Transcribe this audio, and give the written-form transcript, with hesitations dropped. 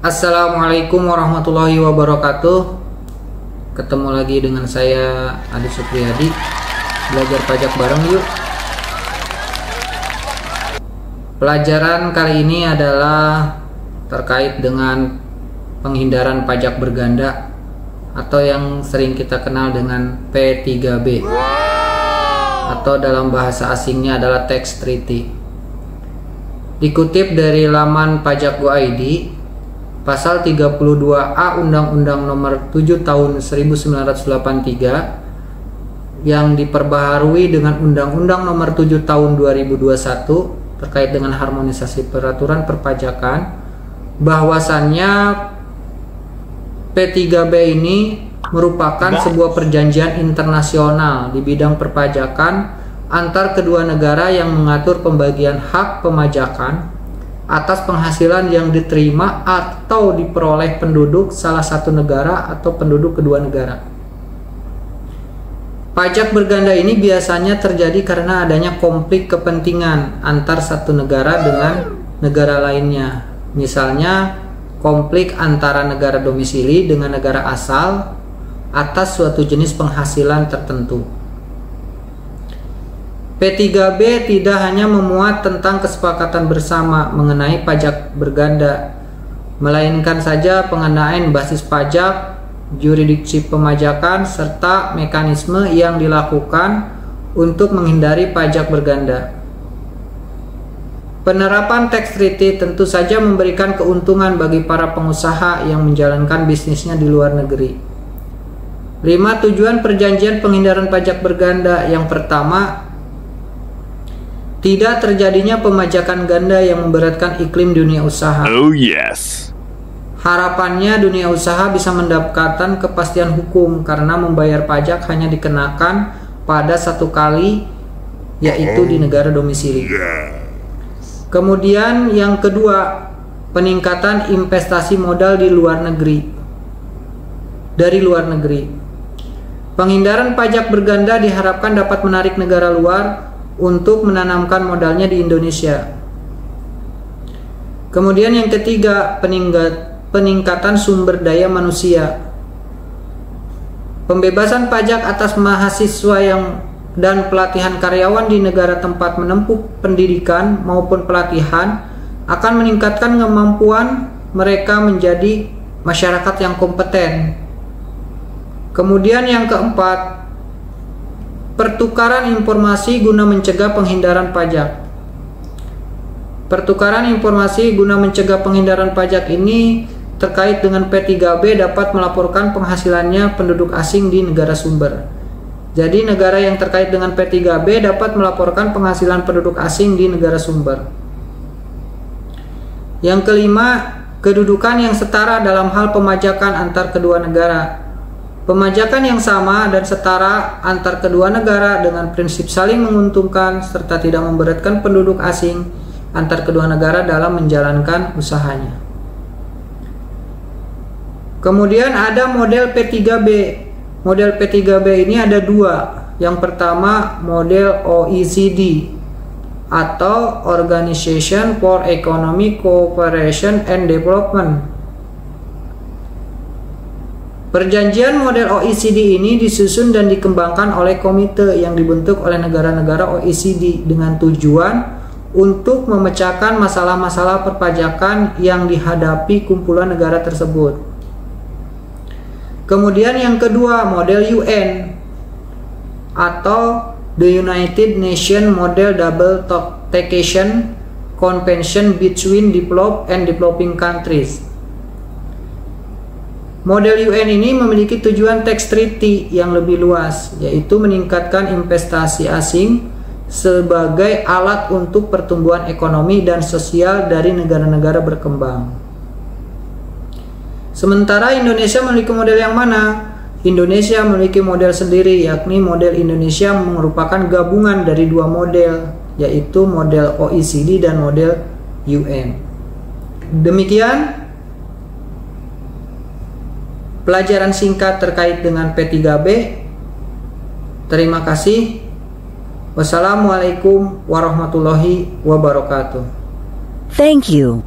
Assalamualaikum warahmatullahi wabarakatuh. Ketemu lagi dengan saya Adi Supriyadi. Belajar pajak bareng yuk. Pelajaran kali ini adalah terkait dengan penghindaran pajak berganda atau yang sering kita kenal dengan P3B, atau dalam bahasa asingnya adalah tax treaty. Dikutip dari laman pajak.go.id, pasal 32A Undang-Undang Nomor 7 Tahun 1983 yang diperbaharui dengan Undang-Undang Nomor 7 Tahun 2021 terkait dengan harmonisasi peraturan perpajakan, bahwasannya P3B ini merupakan sebuah perjanjian internasional di bidang perpajakan antar kedua negara yang mengatur pembagian hak pemajakan atas penghasilan yang diterima atau diperoleh penduduk salah satu negara atau penduduk kedua negara. Pajak berganda ini biasanya terjadi karena adanya konflik kepentingan antar satu negara dengan negara lainnya. Misalnya, konflik antara negara domisili dengan negara asal atas suatu jenis penghasilan tertentu. P3B tidak hanya memuat tentang kesepakatan bersama mengenai pajak berganda, melainkan saja pengenaan basis pajak, jurisdiksi pemajakan, serta mekanisme yang dilakukan untuk menghindari pajak berganda. Penerapan tax treaty tentu saja memberikan keuntungan bagi para pengusaha yang menjalankan bisnisnya di luar negeri. 5 tujuan perjanjian penghindaran pajak berganda. Yang pertama, tidak terjadinya pemajakan ganda yang memberatkan iklim dunia usaha. Oh yes. Harapannya dunia usaha bisa mendapatkan kepastian hukum karena membayar pajak hanya dikenakan pada satu kali, yaitu di negara domisili. Kemudian yang kedua, peningkatan investasi modal di luar negeri. Dari luar negeri. Penghindaran pajak berganda diharapkan dapat menarik negara luar untuk menanamkan modalnya di Indonesia. Kemudian yang ketiga, peningkatan sumber daya manusia. Pembebasan pajak atas mahasiswa dan pelatihan karyawan di negara tempat menempuh pendidikan maupun pelatihan akan meningkatkan kemampuan mereka menjadi masyarakat yang kompeten. Kemudian yang keempat, pertukaran informasi guna mencegah penghindaran pajak. Pertukaran informasi guna mencegah penghindaran pajak ini terkait dengan P3B dapat melaporkan penghasilannya penduduk asing di negara sumber. Jadi negara yang terkait dengan P3B dapat melaporkan penghasilan penduduk asing di negara sumber. Yang kelima, kedudukan yang setara dalam hal pemajakan antar kedua negara. Pemajakan yang sama dan setara antar kedua negara dengan prinsip saling menguntungkan serta tidak memberatkan penduduk asing antar kedua negara dalam menjalankan usahanya. Kemudian ada model P3B. Model P3B ini ada dua. Yang pertama, model OECD atau Organization for Economic Cooperation and Development. Perjanjian model OECD ini disusun dan dikembangkan oleh komite yang dibentuk oleh negara-negara OECD dengan tujuan untuk memecahkan masalah-masalah perpajakan yang dihadapi kumpulan negara tersebut. Kemudian yang kedua, model UN atau The United Nations Model Double Taxation Convention between Developed and Developing Countries. Model UN ini memiliki tujuan tax treaty yang lebih luas, yaitu meningkatkan investasi asing sebagai alat untuk pertumbuhan ekonomi dan sosial dari negara-negara berkembang. Sementara Indonesia memiliki model yang mana? Indonesia memiliki model sendiri, yakni model Indonesia merupakan gabungan dari dua model, yaitu model OECD dan model UN. Demikian pelajaran singkat terkait dengan P3B. Terima kasih. Wassalamualaikum warahmatullahi wabarakatuh. Thank you.